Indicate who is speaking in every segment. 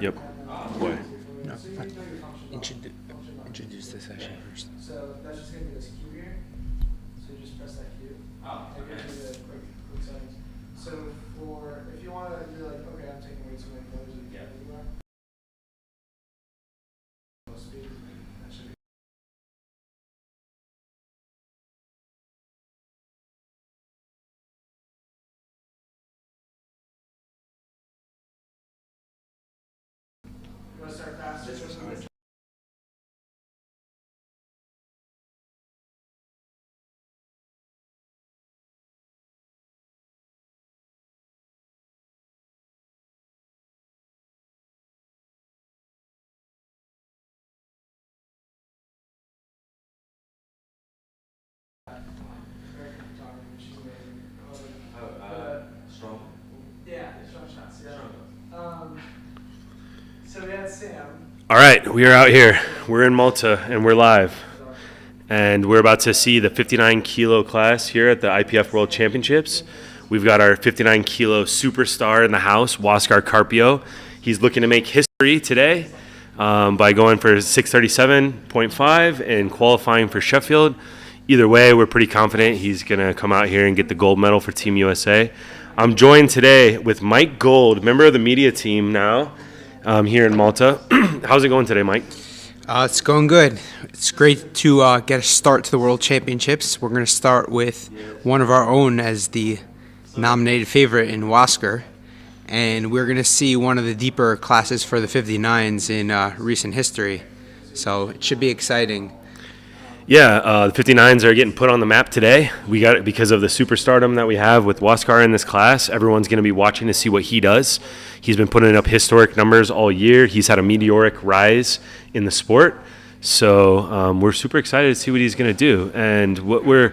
Speaker 1: Yep. Boy.
Speaker 2: No. Introduce the session first.
Speaker 3: So that's just going to be this cue here. So just press that cue. It gives you the quick settings. So if you want to be like, okay, I'm taking way too many photos of the anywhere. Speed. That should be. You want to start faster?
Speaker 1: Strong.
Speaker 3: Yeah, strong shots. Yeah. So we had Sam.
Speaker 1: All right, we are out here. We're in Malta, and we're live. And we're about to see the 59 kilo class here at the IPF World Championships. We've got our 59 kilo superstar in the house, Waskar Carpio. He's looking to make history today by going for 637.5 and qualifying for Sheffield. Either way, we're pretty confident he's going to come out here and get the gold medal for Team USA. I'm joined today with Mike Gold, member of the media team now here in Malta. How's it going today, Mike?
Speaker 2: It's going good. It's great to get a start to the World Championships. We're going to start with one of our own as the nominated favorite in Wasker. And we're going to see one of the deeper classes for the 59s in recent history. So it should be exciting.
Speaker 1: Yeah, the 59s are getting put on the map today. We got it because of the superstardom that we have with Waskar in this class. Everyone's going to be watching to see what he does. He's been putting up historic numbers all year. He's had a meteoric rise in the sport. So we're super excited to see what he's going to do. And what we're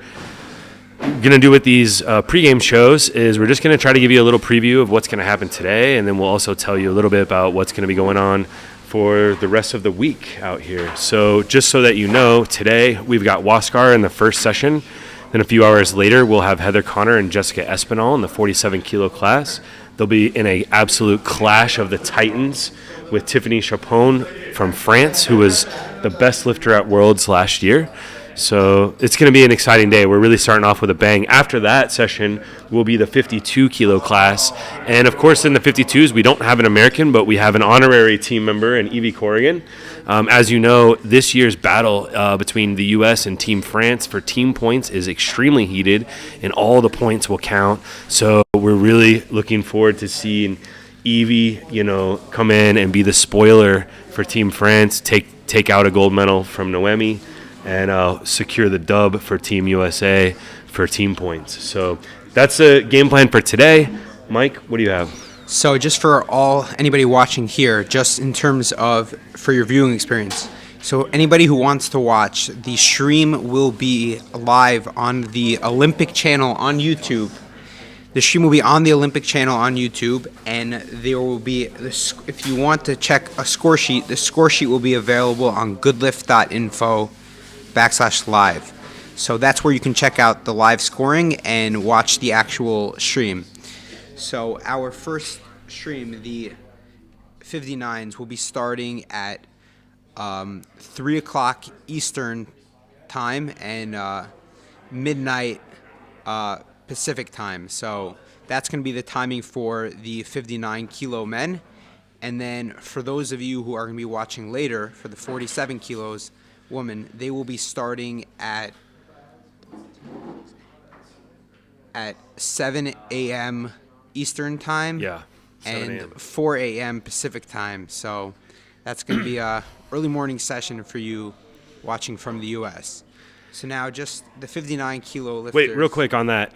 Speaker 1: going to do with these pregame shows is we're just going to try to give you a little preview of what's going to happen today. And then we'll also tell you a little bit about what's going to be going on for the rest of the week out here. So just so that you know, today we've got Waskar in the first session. Then a few hours later, we'll have Heather Connor and Jessica Espinal in the 47 kilo class. They'll be in an absolute clash of the titans with Tiffany Chapon from France, who was the best lifter at Worlds last year. So it's going to be an exciting day. We're really starting off with a bang. After that session will be the 52 kilo class. And of course, in the 52s, we don't have an American, but we have an honorary team member in Evie Corrigan. As you know, this year's battle between the U.S. and Team France for team points is extremely heated, and all the points will count. So we're really looking forward to seeing Evie, come in and be the spoiler for Team France, take out a gold medal from Noemi, and secure the dub for Team USA for team points. So that's the game plan for today. Mike, what do you have?
Speaker 2: So just for anybody watching here, just in terms of for your viewing experience, so anybody who wants to watch, the stream will be live on the Olympic channel on YouTube. The stream will be on the Olympic channel on YouTube, and there will be, if you want to check a score sheet, the score sheet will be available on goodlift.info/live. So that's where you can check out the live scoring and watch the actual stream. So our first stream, the 59s, will be starting at 3 o'clock Eastern time and midnight Pacific time. So that's going to be the timing for the 59 kilo men. And then for those of you who are going to be watching later for the 47 kilos woman, they will be starting at 7 a.m. Eastern time.
Speaker 1: Yeah.
Speaker 2: And 4 a.m. Pacific time. So that's going to be a early morning session for you watching from the U.S. So now just the 59 kilo lifters.
Speaker 1: Wait, real quick on that.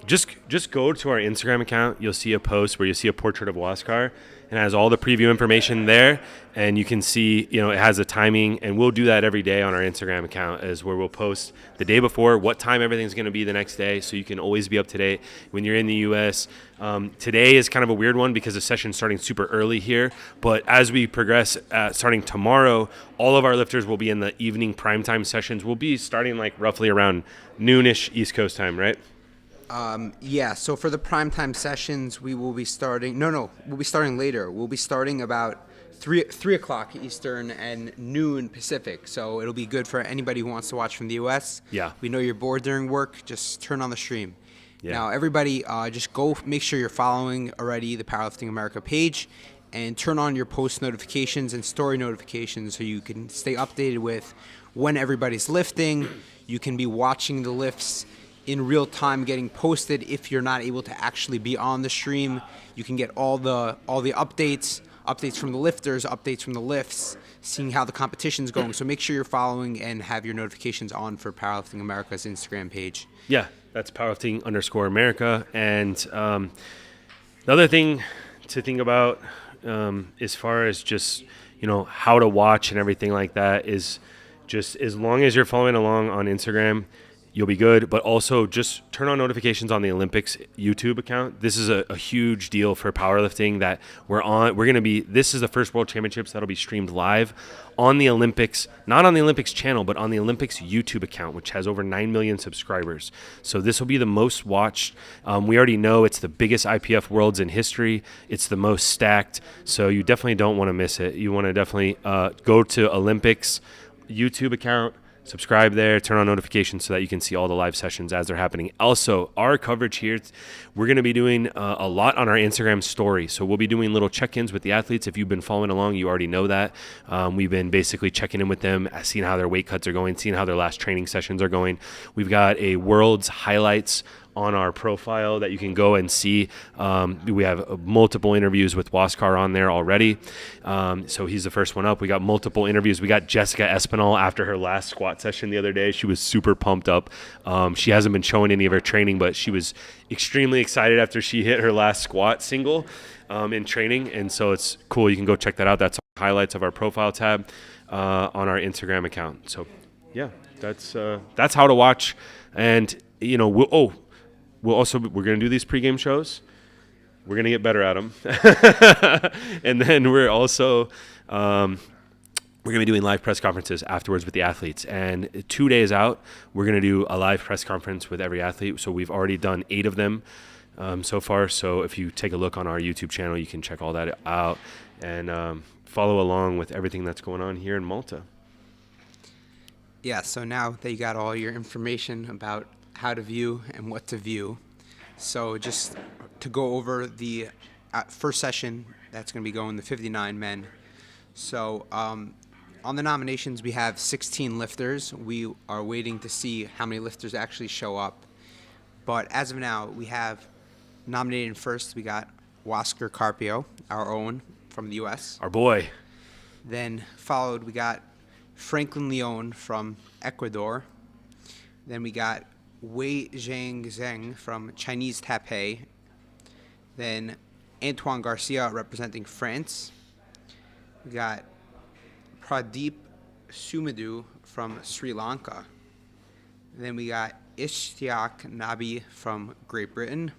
Speaker 1: Just go to our Instagram account. You'll see a post where you see a portrait of Waskar. It has all the preview information there, and you can see, it has the timing, and we'll do that every day on our Instagram account, is where we'll post the day before what time everything's going to be the next day, so you can always be up to date when you're in the U.S. Today is kind of a weird one because the session's starting super early here, but as we progress, starting tomorrow, all of our lifters will be in the evening primetime sessions. We'll be starting like roughly around noonish East Coast time, right?
Speaker 2: Yeah, so for the primetime sessions, we will be starting... we'll be starting later. We'll be starting about 3 o'clock Eastern and noon Pacific. So it'll be good for anybody who wants to watch from the U.S.
Speaker 1: Yeah.
Speaker 2: We know you're bored during work. Just turn on the stream.
Speaker 1: Yeah.
Speaker 2: Now, everybody, just go make sure you're following already the Powerlifting America page and turn on your post notifications and story notifications so you can stay updated with when everybody's lifting. You can be watching the lifts in real time getting posted. If you're not able to actually be on the stream, you can get all the updates from the lifters, updates from the lifts, seeing how the competition's going. So make sure you're following and have your notifications on for Powerlifting America's Instagram page.
Speaker 1: Yeah, that's powerlifting_America. And the other thing to think about as far as just, how to watch and everything like that is just as long as you're following along on Instagram, you'll be good. But also just turn on notifications on the Olympics YouTube account. This is a huge deal for powerlifting that we're on. This is the first World Championships that'll be streamed live on the Olympics, not on the Olympics channel, but on the Olympics YouTube account, which has over 9 million subscribers. So this will be the most watched. We already know it's the biggest IPF worlds in history. It's the most stacked. So you definitely don't want to miss it. You want to definitely go to Olympics YouTube account, subscribe there, turn on notifications so that you can see all the live sessions as they're happening. Also, our coverage here, we're going to be doing a lot on our Instagram story. So we'll be doing little check-ins with the athletes. If you've been following along, you already know that. We've been basically checking in with them, seeing how their weight cuts are going, seeing how their last training sessions are going. We've got a world's highlights on our profile that you can go and see. We have multiple interviews with Waskar on there already. So he's the first one up. We got multiple interviews. We got Jessica Espinal after her last squat session the other day. She was super pumped up. She hasn't been showing any of her training, but she was extremely excited after she hit her last squat single in training. And so it's cool. You can go check that out. That's our highlights of our profile tab on our Instagram account. So yeah, that's how to watch. And we're going to do these pregame shows. We're going to get better at them. And then we're also we're going to be doing live press conferences afterwards with the athletes. And 2 days out, we're going to do a live press conference with every athlete. So we've already done 8 of them so far. So if you take a look on our YouTube channel, you can check all that out and follow along with everything that's going on here in Malta.
Speaker 2: Yeah, so now that you got all your information about how to view and what to view. So just to go over the first session, that's going to be going the 59 men. So on the nominations, we have 16 lifters. We are waiting to see how many lifters actually show up. But as of now, we have nominated first, we got Waskar Carpio, our own from the U.S.
Speaker 1: Our boy.
Speaker 2: Then followed, we got Franklin Leon from Ecuador. Then we got Wei Zhang Zheng from Chinese Taipei. Then Antoine Garcia representing France. We got Pradeep Sumedhu from Sri Lanka. Then we got Ishtiaq Nabi from Great Britain.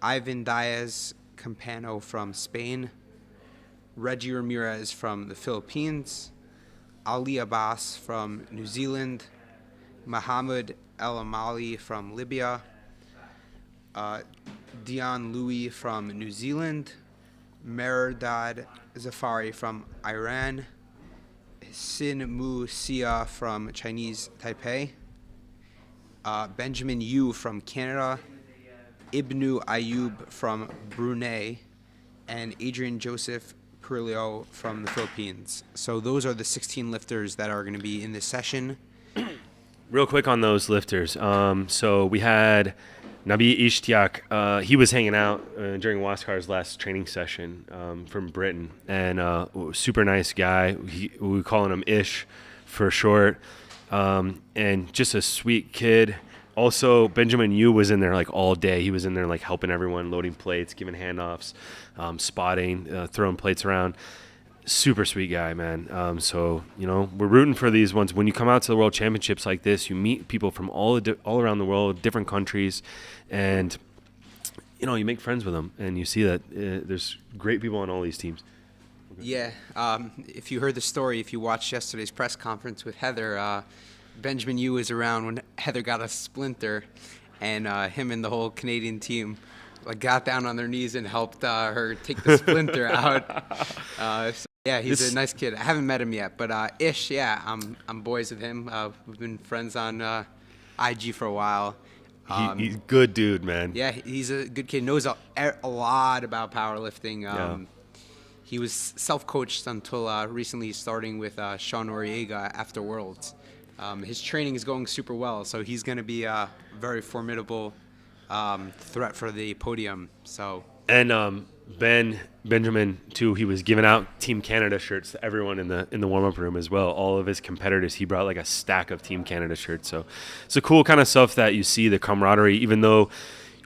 Speaker 2: Ivan Diaz Campano from Spain. Reggie Ramirez from the Philippines. Ali Abbas from New Zealand. Mohammed El Amali from Libya, Dion Louis from New Zealand, Mehrdad Zafari from Iran, Sin Mu Sia from Chinese Taipei, Benjamin Yu from Canada, Ibnu Ayub from Brunei, and Adrian Joseph Perillo from the Philippines. So those are the 16 lifters that are going to be in this session.
Speaker 1: Real quick on those lifters. So we had Nabi Ishtiaq. He was hanging out during Waskar's last training session from Britain, and super nice guy. We calling him Ish for short, and just a sweet kid. Also, Benjamin Yu was in there like all day. He was in there like helping everyone, loading plates, giving handoffs, spotting, throwing plates around. Super sweet guy, man. So, we're rooting for these ones. When you come out to the World Championships like this, you meet people from all around the world, different countries, and, you make friends with them. And you see that there's great people on all these teams.
Speaker 2: Yeah. If you heard the story, if you watched yesterday's press conference with Heather, Benjamin Yu was around when Heather got a splinter, and him and the whole Canadian team like got down on their knees and helped her take the splinter out. So yeah, he's a nice kid. I haven't met him yet, but Ish, yeah, I'm boys with him. We've been friends on IG for a while.
Speaker 1: He's a good dude, man.
Speaker 2: Yeah, he's a good kid. Knows a lot about powerlifting.
Speaker 1: Yeah.
Speaker 2: He was self-coached until recently, starting with Sean Noriega after Worlds. His training is going super well, so he's going to be a very formidable threat for the podium. So
Speaker 1: And Benjamin too. He was giving out Team Canada shirts to everyone in the warm up room as well. All of his competitors. He brought like a stack of Team Canada shirts. So it's a cool kind of stuff that you see, the camaraderie. Even though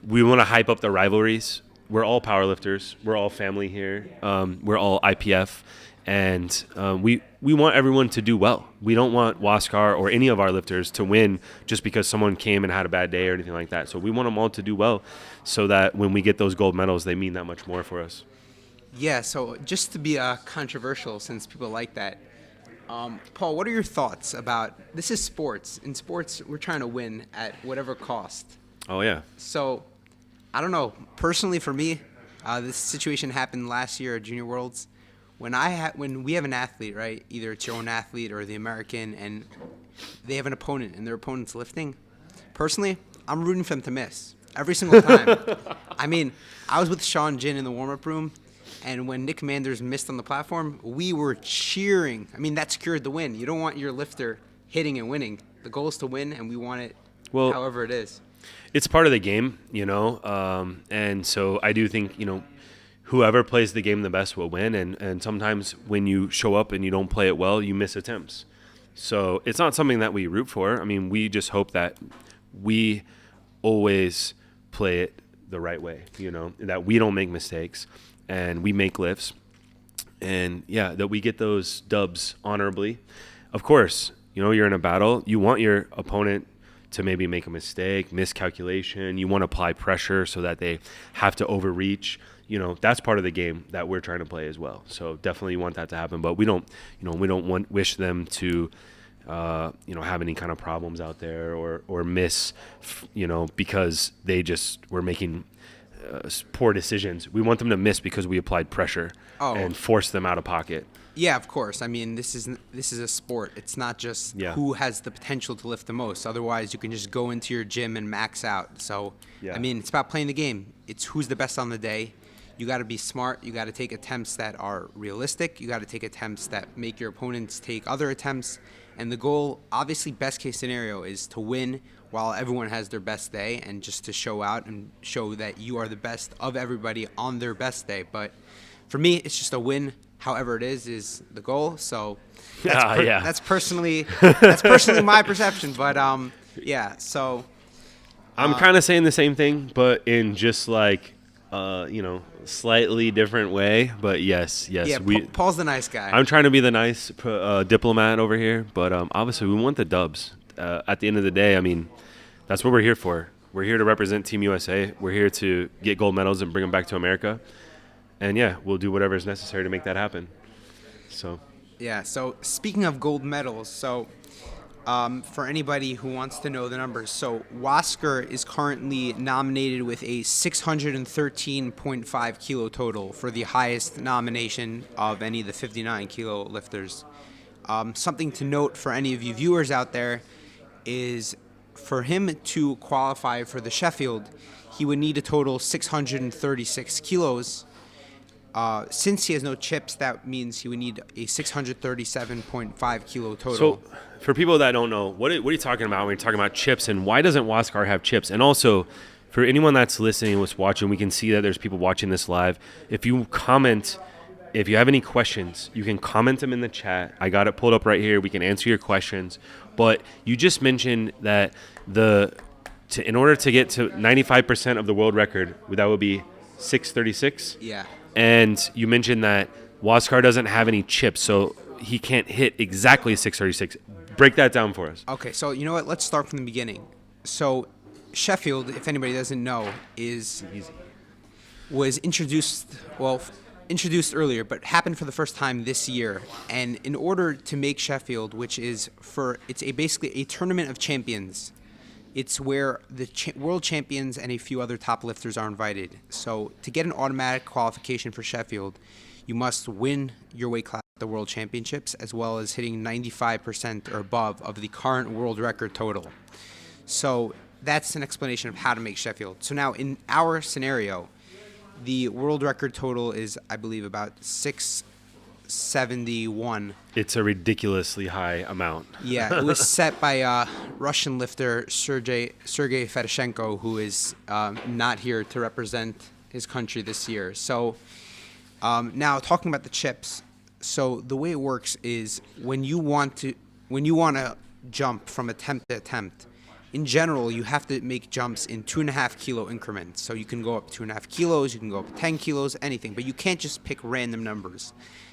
Speaker 1: we want to hype up the rivalries, we're all powerlifters. We're all family here. We're all IPF, and we want everyone to do well. We don't want Waskar or any of our lifters to win just because someone came and had a bad day or anything like that. So we want them all to do well, so that when we get those gold medals, they mean that much more for us.
Speaker 2: yeah, so just to be controversial, since people like that, Paul, what are your thoughts about this? Is sports. In sports, we're trying to win at whatever cost.
Speaker 1: Oh yeah.
Speaker 2: So, I don't know. Personally, for me, this situation happened last year at Junior Worlds. When we have an athlete, right? Either it's your own athlete or the American, and they have an opponent, and their opponent's lifting. Personally, I'm rooting for them to miss every single time. I mean, I was with Sean Jin in the warm-up room, and when Nick Manders missed on the platform, we were cheering. I mean, that secured the win. You don't want your lifter hitting and winning. The goal is to win, and we want it however it is.
Speaker 1: It's part of the game, and so I do think, whoever plays the game the best will win. And sometimes when you show up and you don't play it well, you miss attempts. So it's not something that we root for. I mean, we just hope that we always play it the right way, that we don't make mistakes and we make lifts. And, yeah, that we get those dubs honorably. Of course, you're in a battle. You want your opponent to maybe make a mistake, miscalculation. You want to apply pressure so that they have to overreach. That's part of the game that we're trying to play as well. So definitely want that to happen, but we don't wish them to, have any kind of problems out there or miss, because they just were making poor decisions. We want them to miss because we applied pressure and forced them out of pocket.
Speaker 2: Yeah, of course. I mean, this is a sport. It's not just who has the potential to lift the most. Otherwise, you can just go into your gym and max out. So, I mean, it's about playing the game. It's who's the best on the day. You got to be smart. You got to take attempts that are realistic. You got to take attempts that make your opponents take other attempts. And the goal, obviously, best case scenario is to win while everyone has their best day, and just to show out and show that you are the best of everybody on their best day. But for me, it's just a win. However it is the goal. So that's personally my perception. But so
Speaker 1: I'm kind of saying the same thing, but in just like slightly different way. But yes,
Speaker 2: yeah. Paul's the nice guy.
Speaker 1: I'm trying to be the nice diplomat over here, but obviously we want the dubs. At the end of the day, I mean, that's what we're here for. We're here to represent Team USA. We're here to get gold medals and bring them back to America. And, yeah, we'll do whatever is necessary to make that happen. So
Speaker 2: speaking of gold medals, for anybody who wants to know the numbers, so Wasker is currently nominated with a 613.5 kilo total for the highest nomination of any of the 59 kilo lifters. Something to note for any of you viewers out there is for him to qualify for the Sheffield, he would need a total 636 kilos. Since he has no chips, that means he would need a 637.5 kilo total.
Speaker 1: So, for people that don't know, what are you talking about when you're talking about chips, and why doesn't Waskar have chips? And also, for anyone that's listening and was watching, we can see that there's people watching this live. If you have any questions, you can comment them in the chat. I got it pulled up right here. We can answer your questions. But you just mentioned that in order to get to 95% of the world record, that would be 636?
Speaker 2: Yeah.
Speaker 1: And you mentioned that Waskar doesn't have any chips, so he can't hit exactly 636. Break that down for us.
Speaker 2: Okay, so you know what? Let's start from the beginning. So Sheffield, if anybody doesn't know, was introduced earlier, but happened for the first time this year. And in order to make Sheffield, which is basically a tournament of champions, It's where the world champions and a few other top lifters are invited. So to get an automatic qualification for Sheffield, you must win your weight class at the World Championships, as well as hitting 95% or above of the current world record total. So that's an explanation of how to make Sheffield. So now in our scenario, the world record total is, I believe, about 671.
Speaker 1: It's a ridiculously high amount.
Speaker 2: Yeah, it was set by Russian lifter Sergei Fedoshenko, who is not here to represent his country this year. So now talking about the chips. So the way it works is when you want to jump from attempt to attempt, in general, you have to make jumps in 2.5 kilo increments. So you can go up 2.5 kilos, you can go up 10 kilos, anything, but you can't just pick random numbers.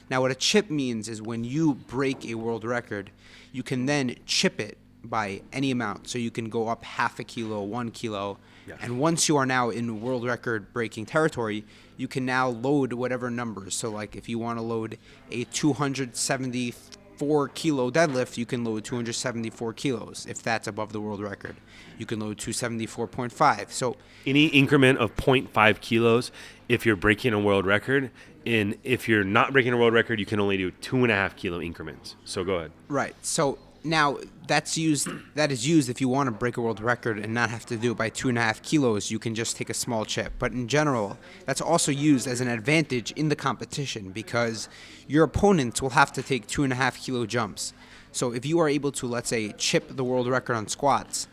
Speaker 2: Now, what a chip means is when you break a world record, you can then chip it by any amount. So you can go up 0.5 kilo, 1 kilo, and once you are now in world record breaking territory, you can now load whatever numbers. So like if you want to load a 274 kilo deadlift, you can load 274 kilos if that's above the world record. You can load 274.5. So
Speaker 1: any increment of 0.5 kilos if you're breaking a world record. And if you're not breaking a world record, you can only do 2.5 kilo increments. So go ahead.
Speaker 2: Right. So now that is used if you want to break a world record and not have to do it by 2.5 kilos, you can just take a small chip. But in general, that's also used as an advantage in the competition because your opponents will have to take 2.5 kilo jumps. So if you are able to, let's say, chip the world record on squats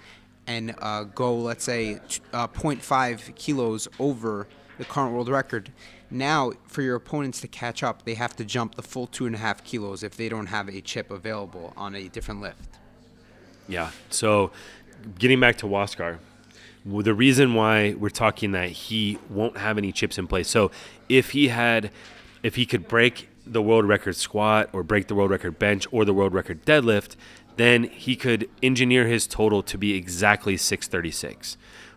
Speaker 2: and go, let's say, 0.5 kilos over the current world record, now for your opponents to catch up, they have to jump the full 2.5 kilos if they don't have a chip available on a different lift.
Speaker 1: Yeah. So getting back to Waskar, the reason why we're talking that he won't have any chips in place. So if he could break the world record squat or break the world record bench or the world record deadlift, then he could engineer his total to be exactly 636.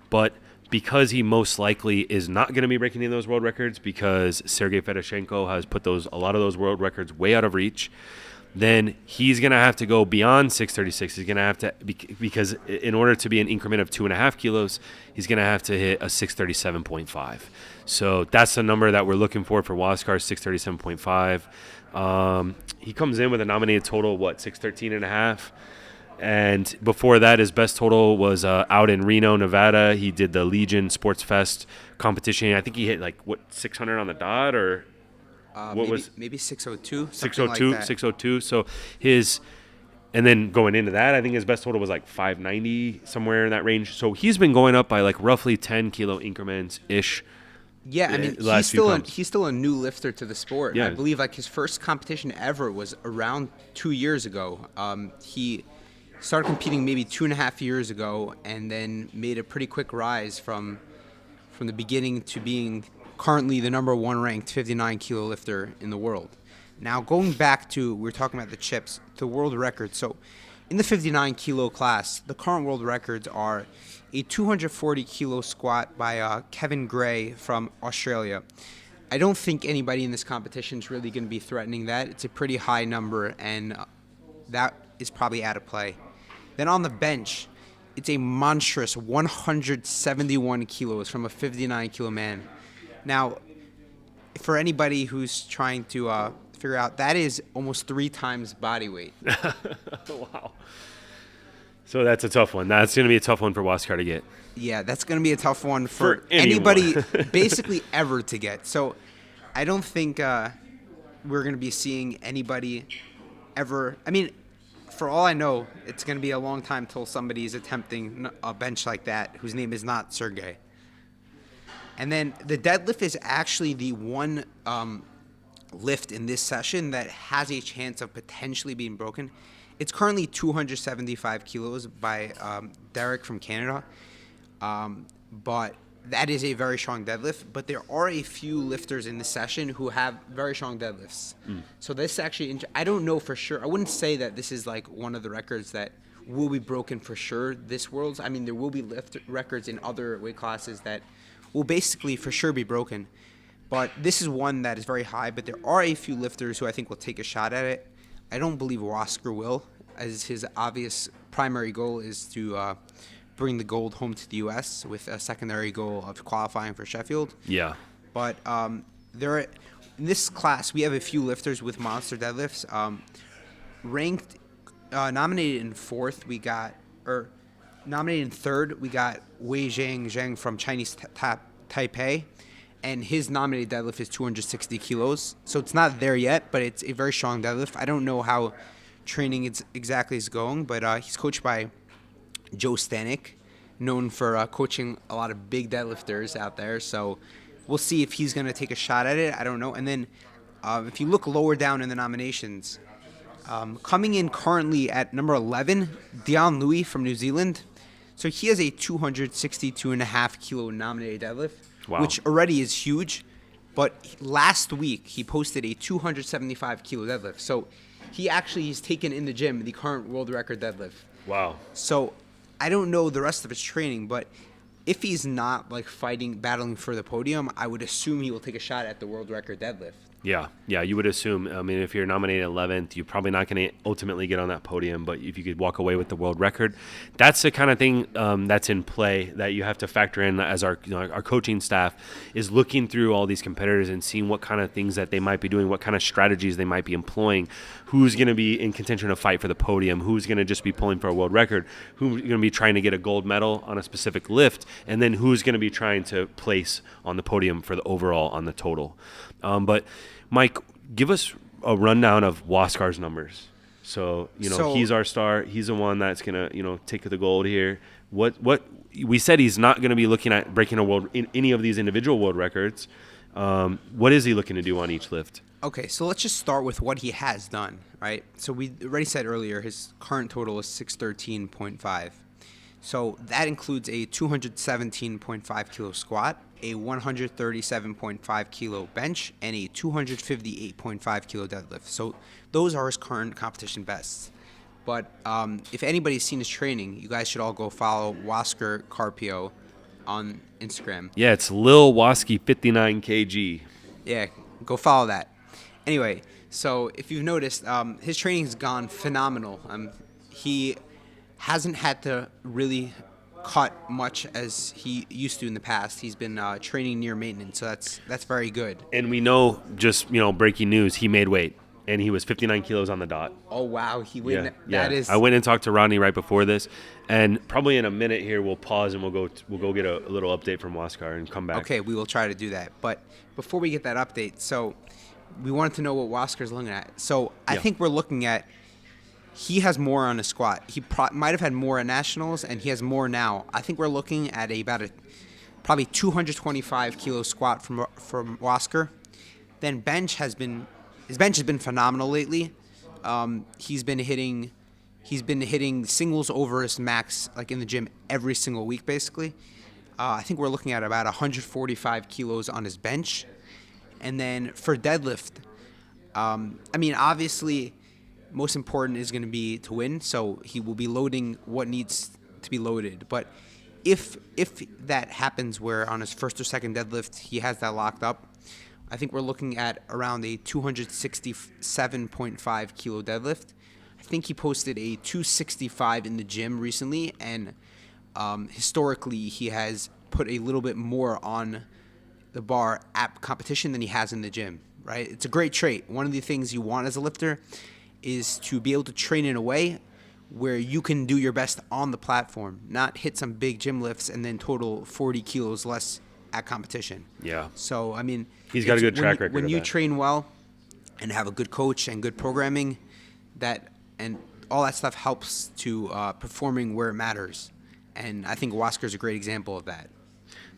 Speaker 1: But because he most likely is not going to be breaking any of those world records because Sergei Fedoshenko has put a lot of those world records way out of reach, then he's going to have to go beyond 636. He's going to have to, because in order to be an increment of 2.5 kilos, he's going to have to hit a 637.5. So that's the number that we're looking for Waskar, 637.5. He comes in with a nominated total of, 613.5. And before that, his best total was out in Reno, Nevada. He did the Legion Sports Fest competition. I think he hit 600 on the dot, or
Speaker 2: maybe 602.
Speaker 1: 602,
Speaker 2: like
Speaker 1: 602. So and then going into that, I think his best total was 590, somewhere in that range. So he's been going up by roughly 10 kilo increments ish.
Speaker 2: Yeah, I mean, he's still a new lifter to the sport. Yeah. I believe his first competition ever was around 2 years ago. He started competing maybe 2.5 years ago and then made a pretty quick rise from the beginning to being currently the number one ranked 59 kilo lifter in the world. Now going back to, we were talking about the chips, the world record. So in the 59 kilo class, the current world records are a 240 kilo squat by Kevin Gray from Australia. I don't think anybody in this competition is really going to be threatening that. It's a pretty high number, and that is probably out of play. Then on the bench, it's a monstrous 171 kilos from a 59 kilo man. Now, for anybody who's trying to figure out, that is almost 3 times body weight.
Speaker 1: Wow. So that's a tough one. That's going to be a tough one for Waskar to get.
Speaker 2: Yeah, that's going to be a tough one for anybody basically ever to get. So I don't think we're going to be seeing anybody ever. I mean, for all I know, it's going to be a long time till somebody is attempting a bench like that whose name is not Sergey. And then the deadlift is actually the one lift in this session that has a chance of potentially being broken. It's currently 275 kilos by Derek from Canada, but that is a very strong deadlift. But there are a few lifters in this session who have very strong deadlifts. So this actually, I don't know for sure. I wouldn't say that this is one of the records that will be broken for sure this Worlds. I mean, there will be lift records in other weight classes that will basically for sure be broken. But this is one that is very high, but there are a few lifters who I think will take a shot at it. I don't believe Waskar will, as his obvious primary goal is to bring the gold home to the U.S. with a secondary goal of qualifying for Sheffield.
Speaker 1: Yeah.
Speaker 2: But in this class, we have a few lifters with monster deadlifts. Ranked, nominated in fourth, nominated in third, we got Wei Zhang from Chinese Taipei, and his nominated deadlift is 260 kilos. So it's not there yet, but it's a very strong deadlift. I don't know how training exactly is going, but he's coached by Joe Stanek, known for coaching a lot of big deadlifters out there. So we'll see if he's going to take a shot at it. I don't know. And then if you look lower down in the nominations, coming in currently at number 11, Dion Louis from New Zealand. So he has a 262.5 kilo nominated deadlift,
Speaker 1: wow,
Speaker 2: which already is huge. But last week, he posted a 275 kilo deadlift. So he actually has taken in the gym the current world record deadlift.
Speaker 1: Wow.
Speaker 2: So I don't know the rest of his training, but if he's not like battling for the podium, I would assume he will take a shot at the world record deadlift.
Speaker 1: Yeah, you would assume. I mean, if you're nominated 11th, you're probably not going to ultimately get on that podium, but if you could walk away with the world record, that's the kind of thing that's in play that you have to factor in as our coaching staff is looking through all these competitors and seeing what kind of things that they might be doing, what kind of strategies they might be employing, who's going to be in contention to fight for the podium, who's going to just be pulling for a world record, who's going to be trying to get a gold medal on a specific lift, and then who's going to be trying to place on the podium for the overall on the total. But Mike, give us a rundown of Waskar's numbers. So, he's our star. He's the one that's going to, take the gold here. What we said he's not going to be looking at breaking a world in any of these individual world records. What is he looking to do on each lift?
Speaker 2: Okay, so let's just start with what he has done, right? So we already said earlier his current total is 613.5. So that includes a 217.5 kilo squat, a 137.5 kilo bench, and a 258.5 kilo deadlift. So those are his current competition bests. But if anybody's seen his training, you guys should all go follow Wasker Carpio on Instagram.
Speaker 1: Yeah, it's Lil Wasky 59 kg.
Speaker 2: Yeah, go follow that. Anyway, so if you've noticed, his training has gone phenomenal. He hasn't had to really cut much as he used to in the past. He's been training near maintenance, so that's very good.
Speaker 1: And we know, just breaking news, he made weight, and he was 59 kilos on the dot.
Speaker 2: Oh wow, he went.
Speaker 1: Yeah.
Speaker 2: That is.
Speaker 1: I went and talked to Rodney right before this, and probably in a minute here we'll pause and we'll go get a little update from Waskar and come back.
Speaker 2: Okay, we will try to do that. But before we get that update, so we wanted to know what Waskar's looking at. So I think we're looking at. He has more on his squat. He might have had more at nationals, and he has more now. I think we're looking at probably 225 kilo squat from Wasker. Then his bench has been phenomenal lately. He's been hitting singles over his max like in the gym every single week basically. I think we're looking at about 145 kilos on his bench, and then for deadlift, obviously. Most important is going to be to win, so he will be loading what needs to be loaded. But if that happens where on his first or second deadlift he has that locked up, I think we're looking at around a 267.5 kilo deadlift. I think he posted a 265 in the gym recently, and historically he has put a little bit more on the bar at competition than he has in the gym, right? It's a great trait. One of the things you want as a lifter is to be able to train in a way where you can do your best on the platform, not hit some big gym lifts and then total 40 kilos less at competition.
Speaker 1: Yeah.
Speaker 2: So,
Speaker 1: he's got a good track record.
Speaker 2: When you train well and have a good coach and good programming, and all that stuff helps to performing where it matters. And I think Wasker's a great example of that.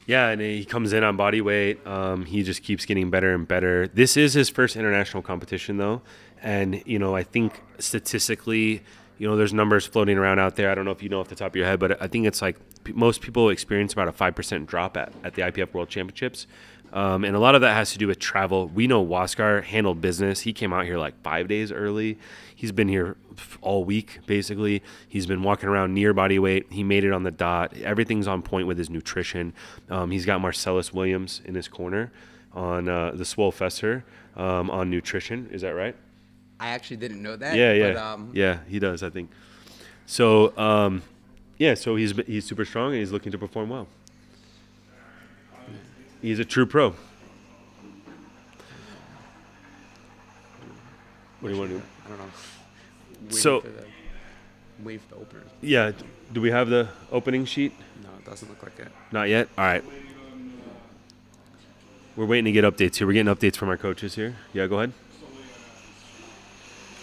Speaker 1: Yeah, and he comes in on body weight. He just keeps getting better and better. This is his first international competition, though. And, I think statistically, there's numbers floating around out there. I don't know if you know off the top of your head, but I think it's like most people experience about a 5% drop at the IPF World Championships. And a lot of that has to do with travel. We know Waskar handled business. He came out here like 5 days early. He's been here all week, basically. He's been walking around near body weight. He made it on the dot. Everything's on point with his nutrition. He's got Marcellus Williams in his corner on the Swole Fesser on nutrition. Is that right?
Speaker 2: I actually didn't know that.
Speaker 1: Yeah. Yeah, he does, I think. So, Yeah, so he's super strong and he's looking to perform well. He's a true pro. What do you want to do?
Speaker 2: I don't know.
Speaker 1: So-
Speaker 2: Waiting for the opener.
Speaker 1: Yeah, do we have the opening sheet?
Speaker 2: No, it doesn't look like it.
Speaker 1: Not yet? All right. We're waiting to get updates here. We're getting updates from our coaches here. Yeah, go ahead.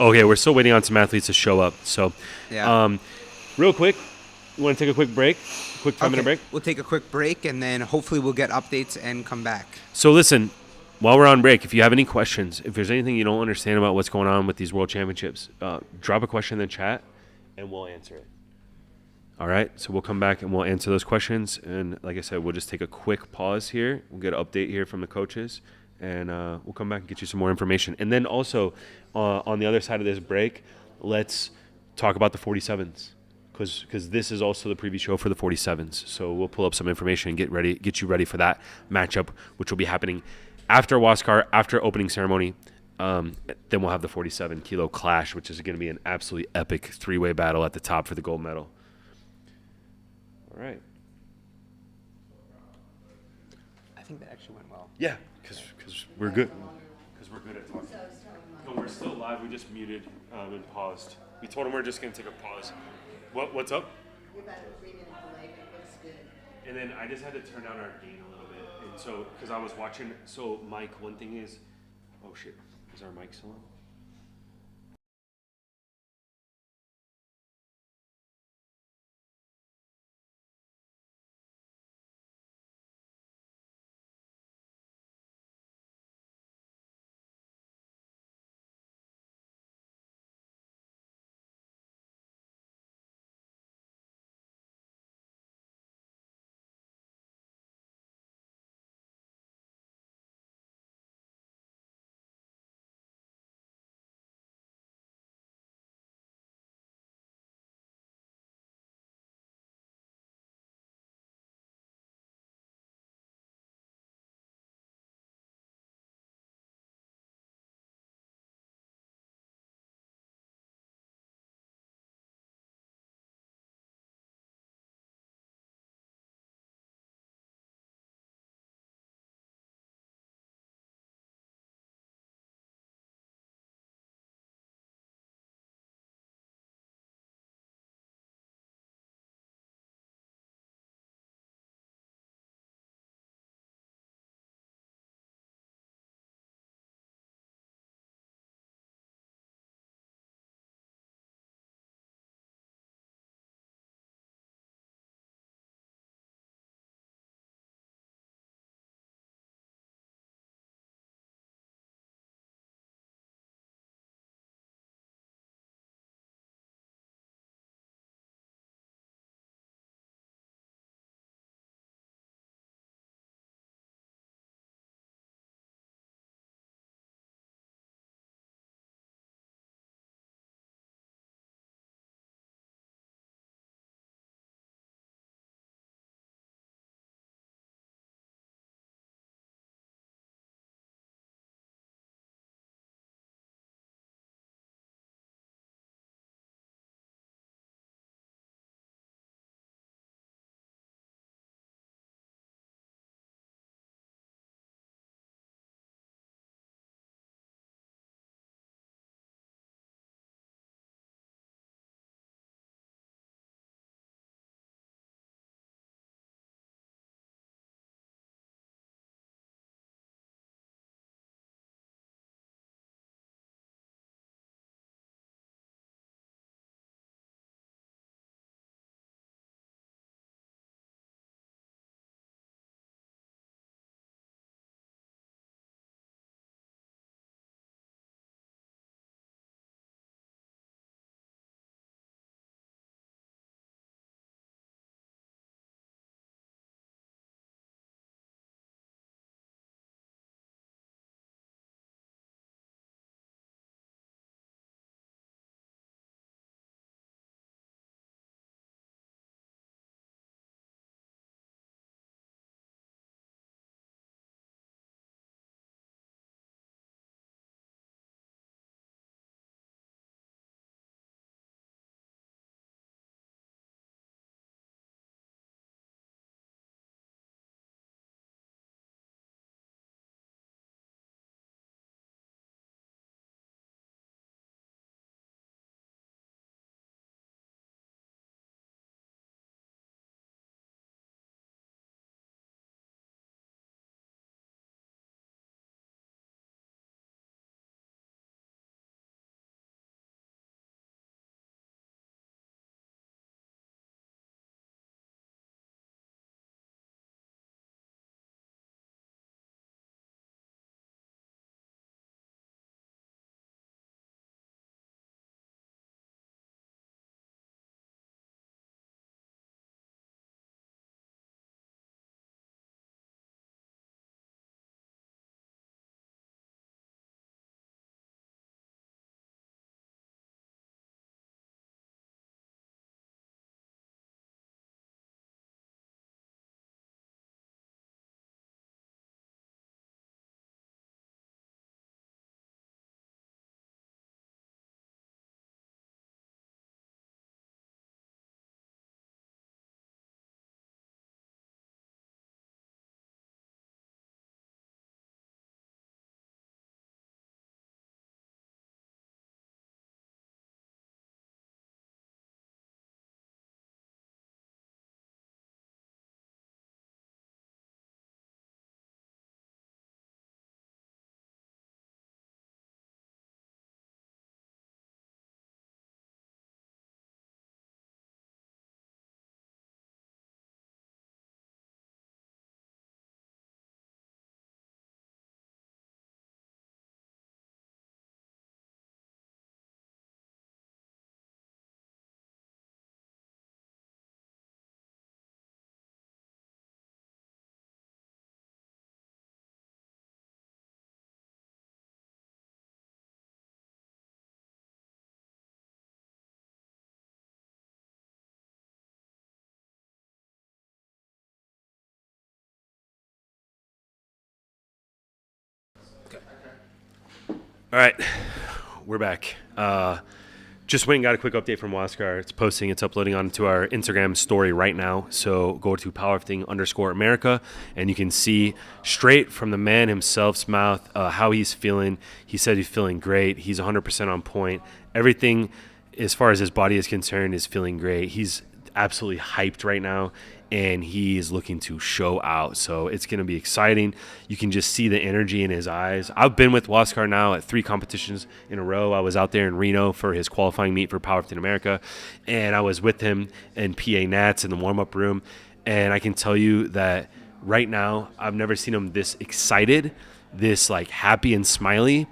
Speaker 1: Okay, we're still waiting on some athletes to show up. So,
Speaker 2: Yeah.
Speaker 1: real quick, you want to take a quick break? Quick 5-minute break?
Speaker 2: We'll take a quick break, and then hopefully we'll get updates and come back.
Speaker 1: So listen, while we're on break, if you have any questions, if there's anything you don't understand about what's going on with these world championships, drop a question in the chat and we'll answer it. All right, so we'll come back and we'll answer those questions. And like I said, we'll just take a quick pause here. We'll get an update here from the coaches, and we'll come back and get you some more information. And then also, on the other side of this break, let's talk about the 47s. Because this is also the preview show for the 47s. So we'll pull up some information and get you ready for that matchup, which will be happening after Waskar, after opening ceremony. Then we'll have the 47 kilo clash, which is going to be an absolutely epic 3-way battle at the top for the gold medal. All right.
Speaker 2: I think that actually went well.
Speaker 1: Yeah, because we're good. Because we're good at talking. No, we're still live. We just muted and paused. We told them we're just going to take a pause. What's up?
Speaker 4: You're about a 3-minute delay, but it looks good.
Speaker 1: And then I just had to turn down our gain a little bit. And so, because I was watching, so Mike, one thing is, oh shit, is our mic still on? All right, we're back. Just went and got a quick update from Waskar. It's uploading onto our Instagram story right now. So go to powerlifting_America, and you can see straight from the man himself's mouth how he's feeling. He said he's feeling great. He's 100% on point. Everything, as far as his body is concerned, is feeling great. He's absolutely hyped right now, and he is looking to show out. So it's going to be exciting. You can just see the energy in his eyes. I've been with Waskar now at 3 competitions in a row. I was out there in Reno for his qualifying meet for Powerlifting America, and I was with him in PA Nats in the warm-up room. And I can tell you that right now, I've never seen him this excited, this like happy and smiley,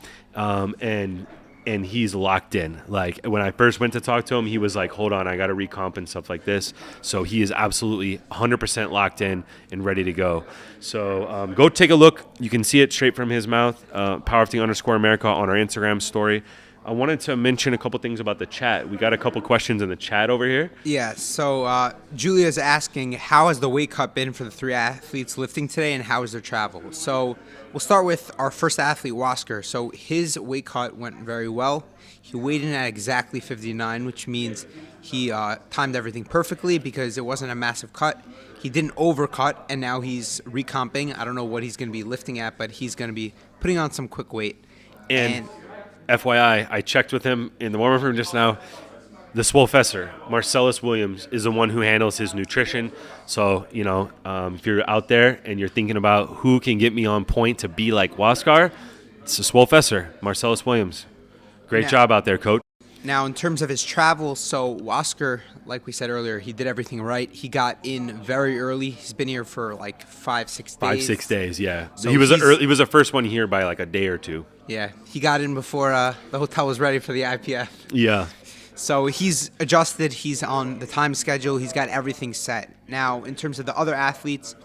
Speaker 1: and he's locked in. Like when I first went to talk to him, he was like, hold on, I got to recomp and stuff like this. So he is absolutely 100% locked in and ready to go. So go take a look. You can see it straight from his mouth, powerlifting_America on our Instagram story. I wanted to mention a couple things about the chat. We got a couple questions in the chat over here.
Speaker 2: Yeah, so Julia's asking, how has the weight cut been for the 3 athletes lifting today, and how is their travel? So we'll start with our first athlete, Waskar. So his weight cut went very well. He weighed in at exactly 59, which means he timed everything perfectly because it wasn't a massive cut. He didn't overcut, and now he's recomping. I don't know what he's going to be lifting at, but he's going to be putting on some quick weight.
Speaker 1: And FYI, I checked with him in the warm-up room just now. The Swolefessor, Marcellus Williams, is the one who handles his nutrition. So, if you're out there and you're thinking about who can get me on point to be like Waskar, it's the Swolefessor, Marcellus Williams. Great job out there, coach.
Speaker 2: Now, in terms of his travel, so Waskar, like we said earlier, he did everything right. He got in very early. He's been here for like 5-6 days.
Speaker 1: 5-6 days, yeah.
Speaker 2: So
Speaker 1: he was the first one here by like a day or two.
Speaker 2: Yeah, he got in before the hotel was ready for the IPF.
Speaker 1: Yeah.
Speaker 2: So he's adjusted. He's on the time schedule. He's got everything set. Now, in terms of the other athletes,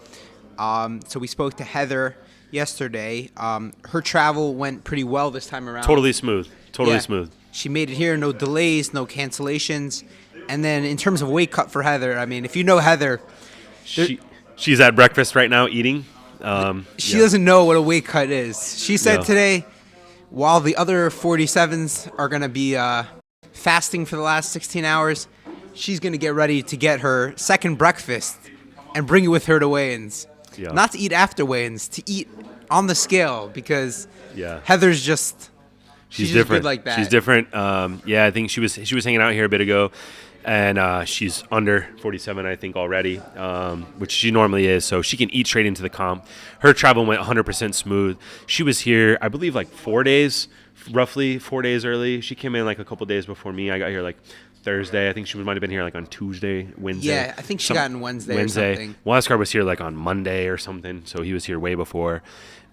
Speaker 2: so we spoke to Heather yesterday. Her travel went pretty well this time around.
Speaker 1: Totally smooth.
Speaker 2: Yeah.
Speaker 1: Smooth.
Speaker 2: She made it here, no delays, no cancellations. And then in terms of weight cut for Heather, I mean, if you know Heather,
Speaker 1: She's at breakfast right now eating.
Speaker 2: She doesn't know what a weight cut is. She said today, while the other 47s are going to be fasting for the last 16 hours, she's going to get ready to get her second breakfast and bring it with her to weigh-ins.
Speaker 1: Yeah.
Speaker 2: Not to eat after weigh-ins, to eat on the scale, because Heather's just...
Speaker 1: She's
Speaker 2: just
Speaker 1: different.
Speaker 2: good like that.
Speaker 1: She's different. I think she was hanging out here a bit ago, and she's under 47, I think, already, which she normally is. So she can eat straight into the comp. Her travel went 100% smooth. She was here, I believe, like 4 days, roughly 4 days early. She came in like a couple days before me. I got here like Thursday. I think she might have been here like on Tuesday, Wednesday.
Speaker 2: Yeah, I think she got in Wednesday or something.
Speaker 1: Waskar was here like on Monday or something, so he was here way before.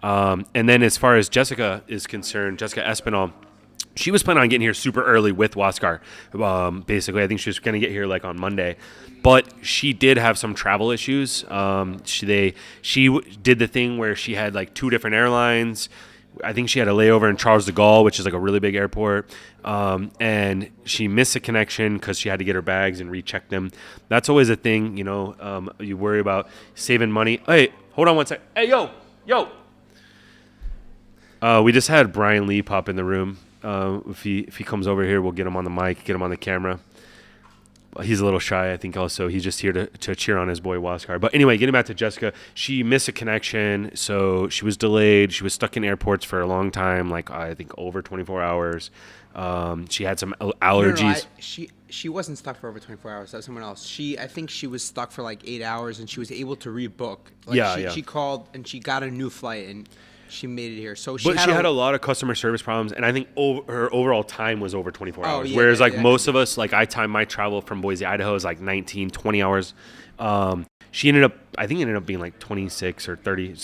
Speaker 1: And then as far as Jessica is concerned, Jessica Espinal, she was planning on getting here super early with Waskar. Basically, I think she was going to get here like on Monday. But she did have some travel issues. She did the thing where she had like 2 different airlines. I think she had a layover in Charles de Gaulle, which is like a really big airport. And she missed a connection because she had to get her bags and recheck them. That's always a thing, you worry about saving money. Hey, hold on one sec. Hey, yo. We just had Brian Lee pop in the room. If he comes over here, we'll get him on the mic, get him on the camera. He's a little shy, I think, also. He's just here to cheer on his boy Waskar. But anyway, getting back to Jessica, she missed a connection, so she was delayed. She was stuck in airports for a long time, like I think over 24 hours. She had some allergies.
Speaker 2: No, she wasn't stuck for over 24 hours. That was someone else. I think she was stuck for like 8 hours, and she was able to rebook. She called, and she got a new flight, and she made it here. So she had a lot
Speaker 1: of customer service problems, and I think her overall time was over 24 hours.
Speaker 2: Yeah,
Speaker 1: whereas most of us, like I timed my travel from Boise, Idaho is like 19, 20 hours. She ended up being like 26 or 30.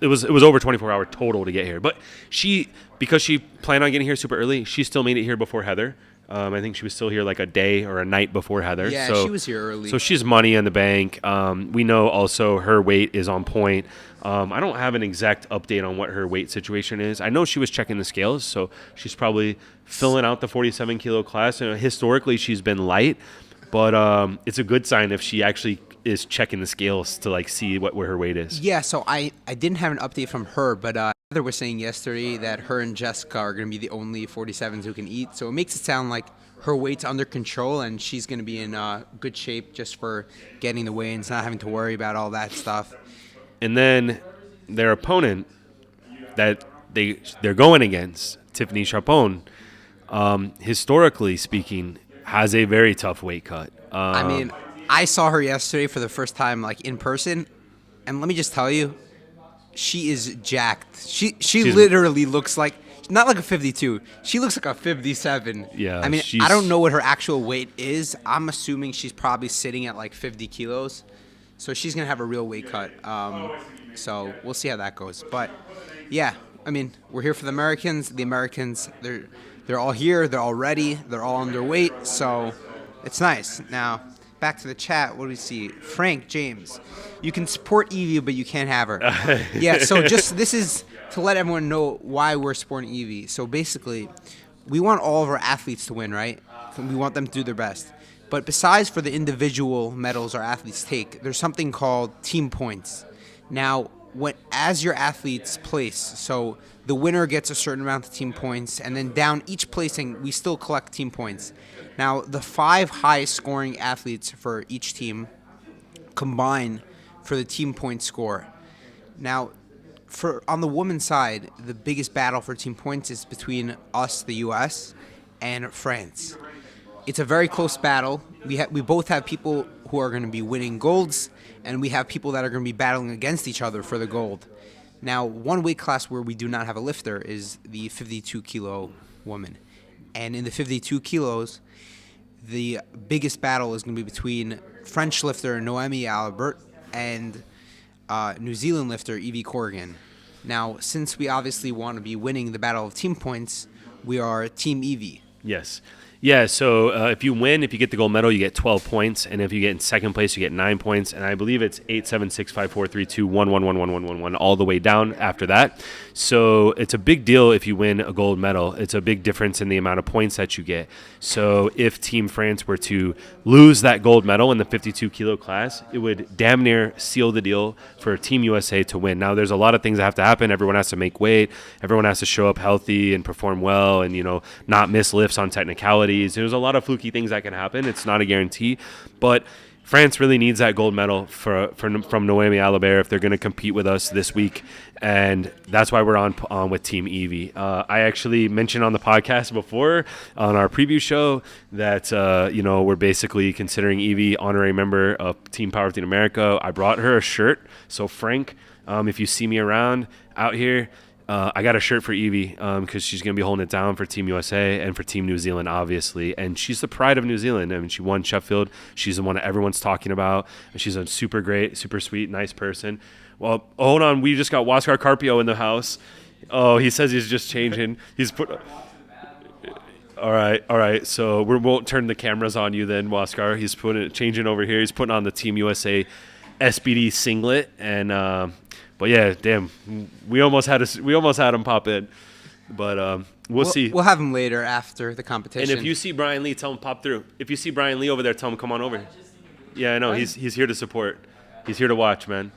Speaker 1: It was over 24 hour total to get here. But because she planned on getting here super early, she still made it here before Heather. I think she was still here like a day or a night before Heather.
Speaker 2: Yeah,
Speaker 1: so
Speaker 2: she was here early.
Speaker 1: So she's money in the bank. We know also her weight is on point. I don't have an exact update on what her weight situation is. I know she was checking the scales, so she's probably filling out the 47 kilo class. Historically, she's been light, but it's a good sign if she actually is checking the scales to like see where her weight is.
Speaker 2: Yeah, so I didn't have an update from her, but Heather was saying yesterday that her and Jessica are going to be the only 47s who can eat. So it makes it sound like her weight's under control and she's going to be in good shape just for getting the weigh-ins, not having to worry about all that stuff.
Speaker 1: And then their opponent that they're going against, Tiffany Chapon, historically speaking, has a very tough weight cut.
Speaker 2: I mean, I saw her yesterday for the first time, like in person, and let me just tell you, she is jacked. She literally looks like not like a 52. She looks like a 57.
Speaker 1: Yeah,
Speaker 2: I mean, I don't know what her actual weight is. I'm assuming she's probably sitting at like 50 kilos, so she's gonna have a real weight cut. So we'll see how that goes. But yeah, I mean, we're here for the Americans. The Americans, they're all here. They're all ready. They're all underweight. So it's nice. Now, back to the chat. What do we see? Frank James. You can support Evie, but you can't have her. Yeah, so this is to let everyone know why we're supporting Evie. So basically, we want all of our athletes to win, right? We want them to do their best. But besides for the individual medals our athletes take, there's something called team points. Now, as your athletes place, so the winner gets a certain amount of team points, and then down each placing, we still collect team points. Now, the 5 highest scoring athletes for each team combine for the team point score. Now, on the women's side, the biggest battle for team points is between us, the U.S., and France. It's a very close battle. We both have people who are going to be winning golds, and we have people that are going to be battling against each other for the gold. Now, one weight class where we do not have a lifter is the 52-kilo woman. And in the 52 kilos, the biggest battle is going to be between French lifter Noemi Albert and New Zealand lifter Evie Corrigan. Now, since we obviously want to be winning the battle of team points, we are Team Evie.
Speaker 1: Yes. Yeah, so if you win, if you get the gold medal, you get 12 points. And if you get in second place, you get 9 points. And I believe it's 8, 7, 6, 5, 4, 3, 2, 1, 1, 1, 1, 1, 1, 1, all the way down after that. So it's a big deal if you win a gold medal. It's a big difference in the amount of points that you get. So if Team France were to lose that gold medal in the 52-kilo class, it would damn near seal the deal for Team USA to win. Now, there's a lot of things that have to happen. Everyone has to make weight. Everyone has to show up healthy and perform well and, not miss lifts on technicalities. There's a lot of fluky things that can happen. It's not a guarantee, but France really needs that gold medal from Noemi Albert if they're going to compete with us this week, and that's why we're on with Team Evie. I actually mentioned on the podcast before on our preview show that we're basically considering Evie honorary member of Team Powerlifting America. I brought her a shirt, so Frank, if you see me around out here, I got a shirt for Evie because she's going to be holding it down for Team USA and for Team New Zealand, obviously. And she's the pride of New Zealand. I mean, she won Sheffield. She's the one that everyone's talking about. And she's a super great, super sweet, nice person. Well, hold on. We just got Waskar Carpio in the house. Oh, he says he's just changing. He's put... All right. So we won't turn the cameras on you then, Waskar. He's changing over here. He's putting on the Team USA SBD singlet and... But yeah, damn, we almost had him pop in, but we'll see.
Speaker 2: We'll have him later after the competition.
Speaker 1: And if you see Brian Lee, tell him pop through. If you see Brian Lee over there, tell him come on over. Yeah, I know he's here to support. He's here to watch, man.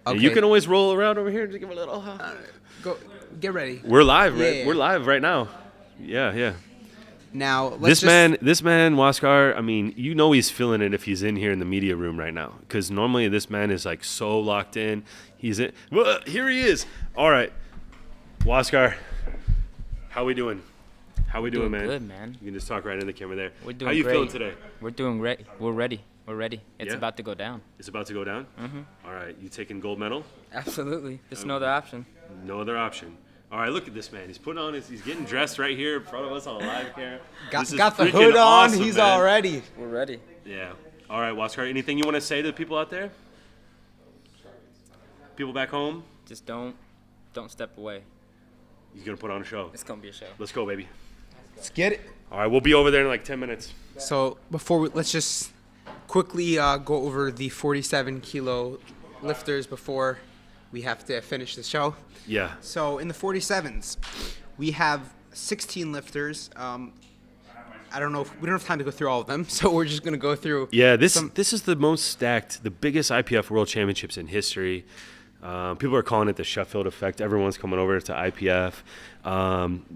Speaker 1: Okay. Yeah, you can always roll around over here and give a little.
Speaker 2: Go get ready.
Speaker 1: We're live, right?
Speaker 2: Yeah.
Speaker 1: We're live right now. Yeah.
Speaker 2: Now
Speaker 1: this man, Waskar. I mean, he's feeling it if he's in here in the media room right now, because normally this man is like so locked in. He's in. Well, here he is. All right, Waskar, how we doing? How we doing, man?
Speaker 5: Good, man.
Speaker 1: You can just talk right in the camera there.
Speaker 5: We're doing
Speaker 1: How you
Speaker 5: great.
Speaker 1: feeling today?
Speaker 5: We're doing great. We're ready. It's
Speaker 1: Yeah?
Speaker 5: about to go down.
Speaker 1: It's about to go down.
Speaker 5: Mm-hmm.
Speaker 1: All right, you taking gold medal?
Speaker 5: Absolutely. There's no other option.
Speaker 1: No other option. All right, look at this man. He's putting on he's getting dressed right here in front of us on a live camera.
Speaker 2: Got the
Speaker 1: freaking
Speaker 2: hood on.
Speaker 1: awesome,
Speaker 2: He's
Speaker 1: man.
Speaker 2: all ready.
Speaker 5: We're ready.
Speaker 1: Yeah. All right, Waskar, anything you want to say to the people out there? People back home?
Speaker 5: Just don't step away.
Speaker 1: He's going to put on a show.
Speaker 5: It's gonna be a show.
Speaker 1: Let's go, baby.
Speaker 2: Let's get it.
Speaker 1: All right, we'll be over there in like 10 minutes.
Speaker 2: So let's just quickly go over the 47-kilo lifters before we have to finish the show.
Speaker 1: Yeah.
Speaker 2: So in the 47s, we have 16 lifters. I don't know if we don't have time to go through all of them, so we're just gonna go through.
Speaker 1: Yeah, this is the most stacked, the biggest IPF World Championships in history. People are calling it the Sheffield effect. Everyone's coming over to IPF,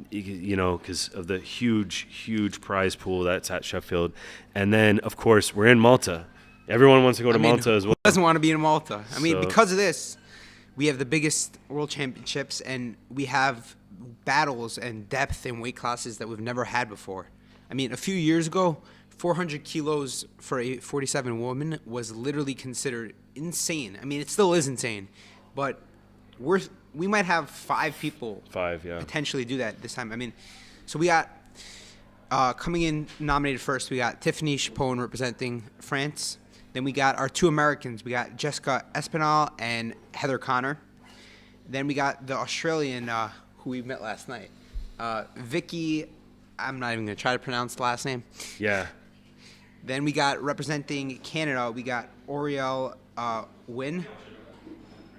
Speaker 1: because of the huge prize pool that's at Sheffield. And then, of course, we're in Malta. Everyone wants to go to Malta as well.
Speaker 2: Who doesn't want to be in Malta? I mean,
Speaker 1: So-
Speaker 2: because of this, we have the biggest world championships, and we have battles and depth in weight classes that we've never had before. I mean, a few years ago, 400 kilos for a 47 woman was literally considered insane. I mean, it still is insane, but we might have 5 people
Speaker 1: 5, yeah.
Speaker 2: potentially do that this time. I mean, so we got coming in nominated first, we got Tiffany Chapone representing France. Then we got our 2 Americans. We got Jessica Espinal and Heather Connor. Then we got the Australian who we met last night, Vicky. I'm not even going to try to pronounce the last name.
Speaker 1: Yeah.
Speaker 2: Then we got representing Canada, we got Oriel Wynn.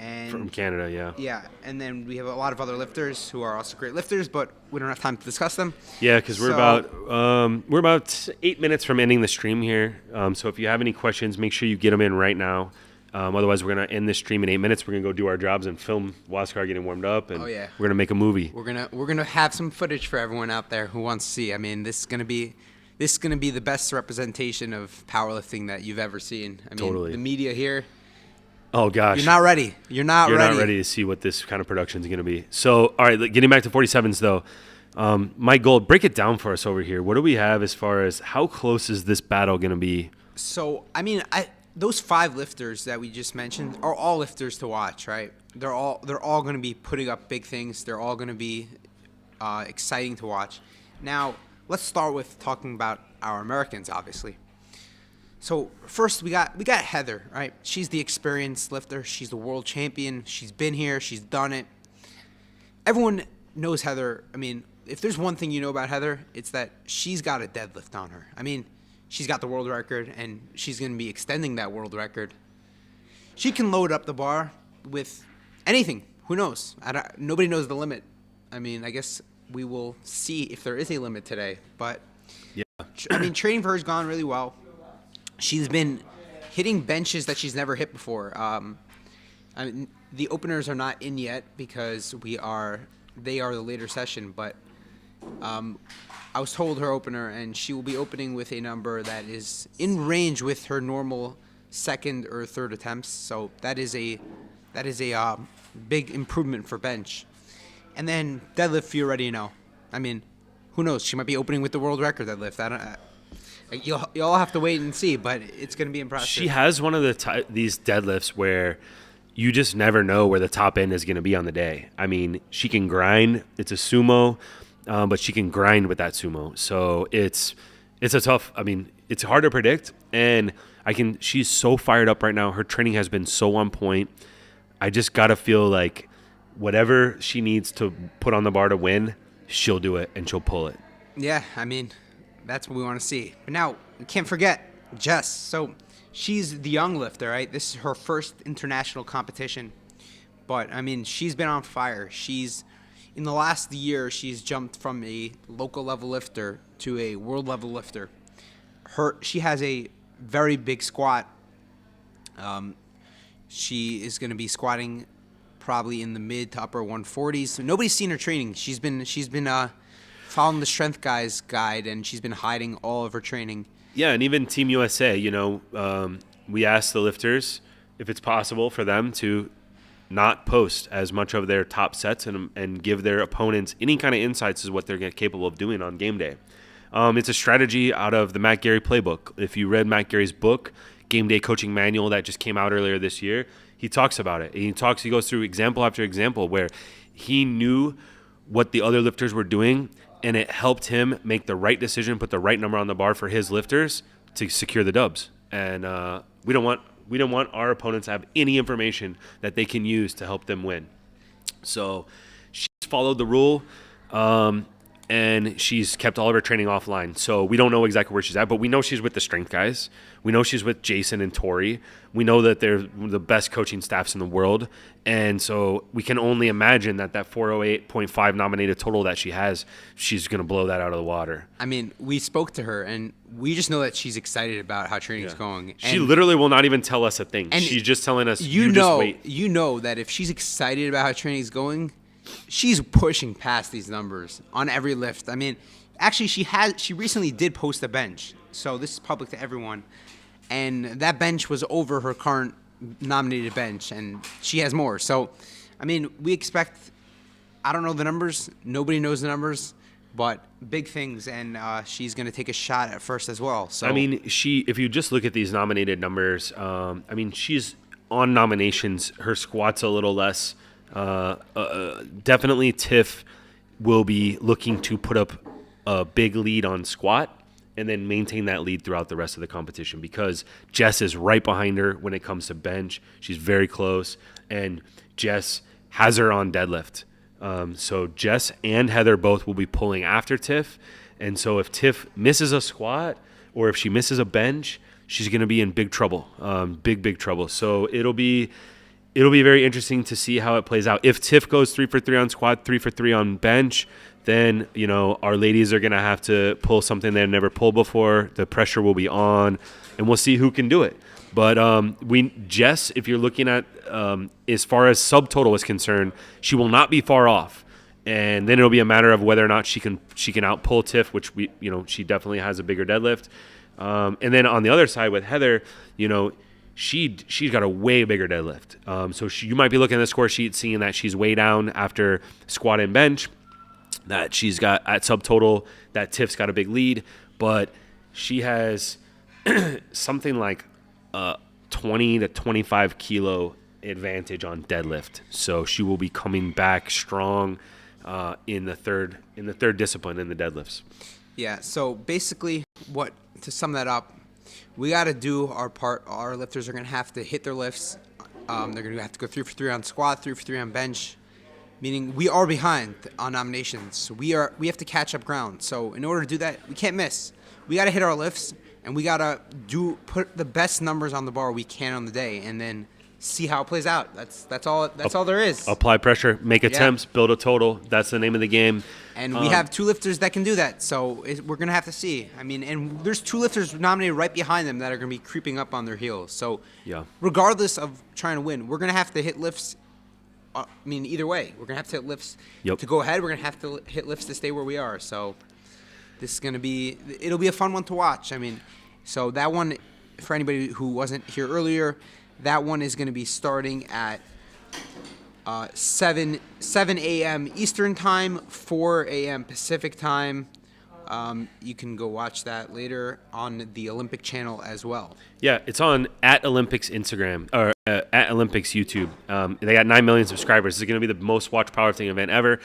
Speaker 2: And
Speaker 1: From Canada, yeah.
Speaker 2: yeah, and then we have a lot of other lifters who are also great lifters, but we don't have time to discuss them.
Speaker 1: Yeah, because we're about 8 minutes from ending the stream here. So if you have any questions, make sure you get them in right now. Otherwise, we're gonna end this stream in 8 minutes. We're gonna go do our jobs and film Waskar getting warmed up, and
Speaker 2: Oh, yeah.
Speaker 1: we're gonna make a movie.
Speaker 2: We're gonna have some footage for everyone out there who wants to see. I mean, this is gonna be the best representation of powerlifting that you've ever seen. I mean,
Speaker 1: Totally.
Speaker 2: the media here.
Speaker 1: Oh gosh,
Speaker 2: You're not ready. You're not ready
Speaker 1: to see what this kind of production is going to be. So, all right, getting back to 47s though, my goal, break it down for us over here. What do we have as far as how close is this battle going to be?
Speaker 2: So, I mean, those 5 lifters that we just mentioned are all lifters to watch, right? They're all going to be putting up big things. They're all going to be exciting to watch. Now, let's start with talking about our Americans, obviously. So first we got Heather, right? She's the experienced lifter. She's the world champion. She's been here. She's done it. Everyone knows Heather. I mean, if there's one thing you know about Heather, it's that she's got a deadlift on her. I mean, she's got the world record, and she's going to be extending that world record. She can load up the bar with anything. Who knows? Nobody knows the limit. I mean, I guess we will see if there is a limit today. But,
Speaker 1: Yeah.
Speaker 2: I mean, training for her has gone really well. She's been hitting benches that she's never hit before. I mean, the openers are not in yet because they are the later session. But I was told her opener, and she will be opening with a number that is in range with her normal second or third attempts. So that is a big improvement for bench. And then deadlift, you already know. I mean, who knows? She might be opening with the world record deadlift. You'll have to wait and see, but it's going to be impressive.
Speaker 1: She has one of these deadlifts where you just never know where the top end is going to be on the day. I mean, she can grind. It's a sumo, but she can grind with that sumo. So it's a tough. I mean, it's hard to predict. And she's so fired up right now. Her training has been so on point. I just gotta feel like whatever she needs to put on the bar to win, she'll do it and she'll pull it.
Speaker 2: Yeah, I mean, that's what we want to see. But now, we can't forget Jess. So she's the young lifter, right? This is her first international competition. But, I mean, she's been on fire. In the last year, she's jumped from a local level lifter to a world level lifter. She has a very big squat. She is going to be squatting probably in the mid to upper 140s. So nobody's seen her training. She's been following the Strength Guys guide, and she's been hiding all of her training.
Speaker 1: Yeah, and even Team USA, we asked the lifters if it's possible for them to not post as much of their top sets and give their opponents any kind of insights as what they're capable of doing on game day. It's a strategy out of the Matt Gary playbook. If you read Matt Gary's book, Game Day Coaching Manual, that just came out earlier this year, he talks about it. He goes through example after example where he knew what the other lifters were doing, and it helped him make the right decision, put the right number on the bar for his lifters to secure the dubs. And we don't want our opponents to have any information that they can use to help them win. So she's followed the rule. and she's kept all of her training offline. So we don't know exactly where she's at, but we know she's with the strength guys. We know she's with Jason and Tori. We know that they're the best coaching staffs in the world. And so we can only imagine that 408.5 nominated total that she has, she's going to blow that out of the water.
Speaker 2: I mean, we spoke to her, and we just know that she's excited about how training's going.
Speaker 1: She
Speaker 2: And
Speaker 1: literally will not even tell us a thing.
Speaker 2: and
Speaker 1: She's just telling us,
Speaker 2: you
Speaker 1: just
Speaker 2: know,
Speaker 1: wait.
Speaker 2: you know that if she's excited about how training's going, she's pushing past these numbers on every lift. I mean, actually, she recently did post a bench, so this is public to everyone, and that bench was over her current nominated bench, and she has more. So, I mean, we expect. I don't know the numbers. Nobody knows the numbers, but big things, and she's going to take a shot at first as well. So,
Speaker 1: I mean, if you just look at these nominated numbers, I mean, she's on nominations. Her squat's a little less. Definitely Tiff will be looking to put up a big lead on squat and then maintain that lead throughout the rest of the competition, because Jess is right behind her when it comes to bench. She's very close, and Jess has her on deadlift. So Jess and Heather both will be pulling after Tiff, and so if Tiff misses a squat or if she misses a bench, she's going to be in big trouble, big trouble. So it'll be very interesting to see how it plays out. If Tiff goes 3 for 3 on squat, 3 for 3 on bench, then, our ladies are going to have to pull something they've never pulled before. The pressure will be on, and we'll see who can do it. But Jess, if you're looking at as far as subtotal is concerned, she will not be far off. And then it'll be a matter of whether or not she can outpull Tiff, which she definitely has a bigger deadlift. And then on the other side with Heather, she's got a way bigger deadlift. So you might be looking at the score sheet, seeing that she's way down after squat and bench, that she's got at subtotal, that Tiff's got a big lead, but she has something like 20 to 25 kilo advantage on deadlift. So she will be coming back strong in the third discipline in the deadlifts.
Speaker 2: yeah. So basically, to sum that up, we got to do our part. Our lifters are going to have to hit their lifts. They're going to have to go 3 for 3 on squat, 3 for 3 on bench, meaning we are behind on nominations. So we have to catch up ground. So in order to do that, we can't miss. We got to hit our lifts, and we got to put the best numbers on the bar we can on the day, and then see how it plays out. That's all there is.
Speaker 1: Apply pressure, make attempts, build a total. That's the name of the game.
Speaker 2: And we have 2 lifters that can do that, so we're going to have to see. I mean, and there's 2 lifters nominated right behind them that are going to be creeping up on their heels. So regardless of trying to win, we're going to have to hit lifts. Either way, we're going to have to hit lifts to go ahead. We're going to have to hit lifts to stay where we are. So this is going to be – it'll be a fun one to watch. I mean, so that one, for anybody who wasn't here earlier, that one is going to be starting at 7 a.m. Eastern Time, 4 a.m. Pacific Time. You can go watch that later on the Olympic channel as well.
Speaker 1: Yeah, it's on at Olympics Instagram or at Olympics YouTube. They got 9 million subscribers. This is going to be the most watched powerlifting event ever.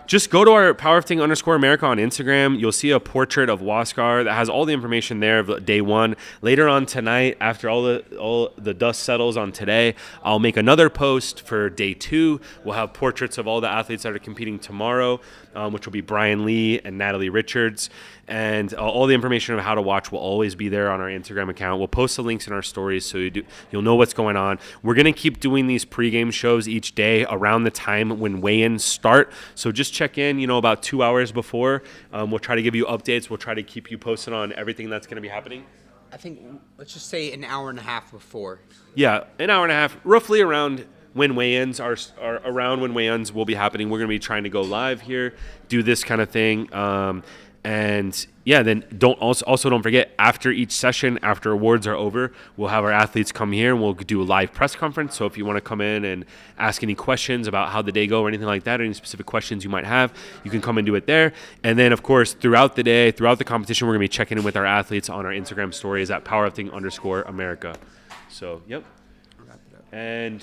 Speaker 1: Just go to our powerlifting_America on Instagram. You'll see a portrait of Waskar that has all the information there of day 1. Later on tonight, after all the dust settles on today, I'll make another post for day 2. We'll have portraits of all the athletes that are competing tomorrow, which will be Brian Lee and Natalie Richards. And all the information of how to watch will always be there on our Instagram account. We'll post the links in our stories so you'll know what's going on. We're going to keep doing these pregame shows each day around the time when weigh-ins start. So just check in, about 2 hours before. We'll try to give you updates. We'll try to keep you posted on everything that's going to be happening.
Speaker 2: I think, let's just say an hour and a half before.
Speaker 1: Yeah, an hour and a half, roughly around when weigh-ins are around when weigh-ins will be happening. We're going to be trying to go live here, do this kind of thing. And yeah, then don't forget, after each session, after awards are over, we'll have our athletes come here and we'll do a live press conference. So if you want to come in and ask any questions about how the day go or anything like that, or any specific questions you might have, you can come and do it there. And then of course, throughout the day, throughout the competition, we're going to be checking in with our athletes on our Instagram stories at powerlifting_America. So, yep. And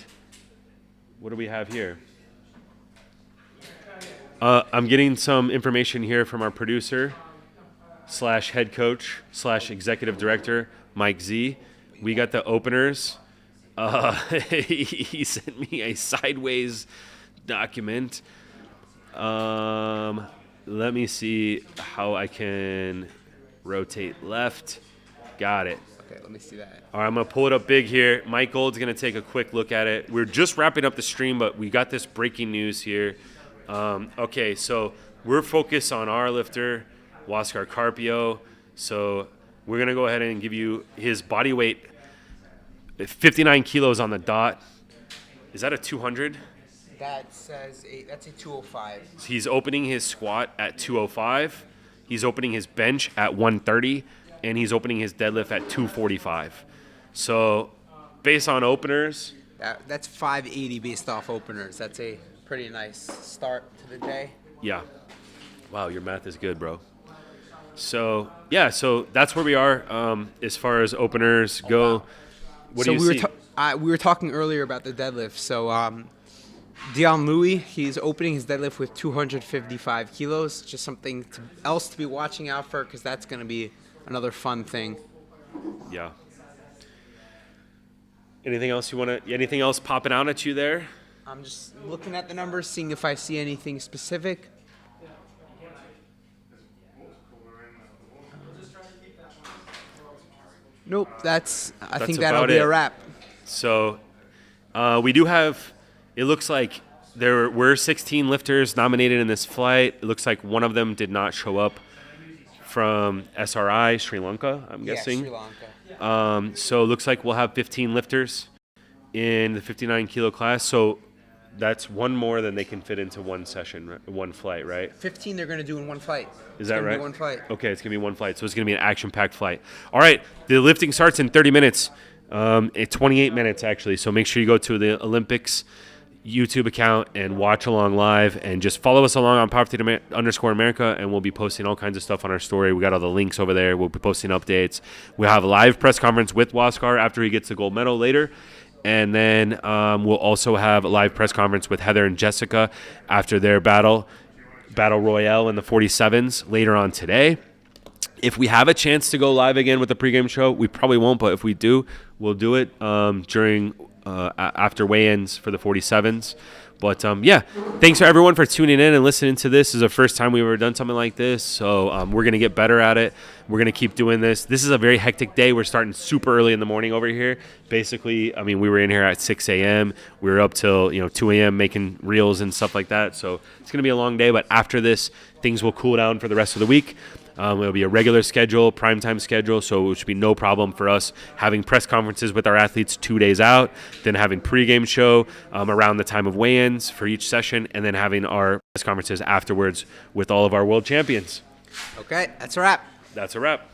Speaker 1: what do we have here? I'm getting some information here from our producer / head coach / executive director, Mike Z. We got the openers. He sent me a sideways document. Let me see how I can rotate left. Got it.
Speaker 2: Okay, let me see that.
Speaker 1: All right, I'm going to pull it up big here. Mike Gold's going to take a quick look at it. We're just wrapping up the stream, but we got this breaking news here. Okay, so we're focused on our lifter, Huáscar Carpio. So we're going to go ahead and give you his body weight, 59 kilos on the dot. Is that a 200?
Speaker 2: That says that's a 205.
Speaker 1: He's opening his squat at 205. He's opening his bench at 130. And he's opening his deadlift at 245. So based on openers,
Speaker 2: That's 580 based off openers. That's a pretty nice start to the day.
Speaker 1: yeah. Wow, your math is good, bro. So, yeah, so that's where we are as far as openers go. What do you see?
Speaker 2: We were talking earlier about the deadlift. So Dion Louis, he's opening his deadlift with 255 kilos. Just something else to be watching out for, because that's going to be another fun thing.
Speaker 1: Yeah. Anything else anything else popping out at you there?
Speaker 2: I'm just looking at the numbers, seeing if I see anything specific. Nope, I think that'll
Speaker 1: about
Speaker 2: be
Speaker 1: it.
Speaker 2: a wrap.
Speaker 1: So we do have, it looks like there were 16 lifters nominated in this flight. It looks like one of them did not show up from SRI, Sri Lanka, I'm guessing.
Speaker 2: Sri Lanka.
Speaker 1: So it looks like we'll have 15 lifters in the 59 kilo class. So that's one more than they can fit into one session, one flight, right?
Speaker 2: 15 they're going to do in one flight.
Speaker 1: Is that right?
Speaker 2: One flight.
Speaker 1: Okay, it's going to be one flight. So it's going to be an action-packed flight. All right, the lifting starts in 30 minutes. 28 minutes, actually. So make sure you go to the Olympics YouTube account and watch along live, and just follow us along on Powerlifting _America, and we'll be posting all kinds of stuff on our story. We got all the links over there. We'll be posting updates. We'll have a live press conference with Huáscar after he gets the gold medal later. And then we'll also have a live press conference with Heather and Jessica after their battle royale in the 47s later on today. If we have a chance to go live again with the pregame show, we probably won't, but if we do, we'll do it during after weigh-ins for the 47s. But yeah, thanks for everyone for tuning in and listening to this. This is the first time we've ever done something like this, so we're going to get better at it. We're going to keep doing this. This is a very hectic day. We're starting super early in the morning over here. Basically, I mean, we were in here at 6 a.m. We were up till 2 a.m. making reels and stuff like that. So it's going to be a long day, but after this, things will cool down for the rest of the week. It'll be a regular schedule, primetime schedule, so it should be no problem for us having press conferences with our athletes 2 days out, then having pregame show around the time of weigh-ins for each session, and then having our press conferences afterwards with all of our world champions.
Speaker 2: Okay, that's a wrap.
Speaker 1: That's a wrap.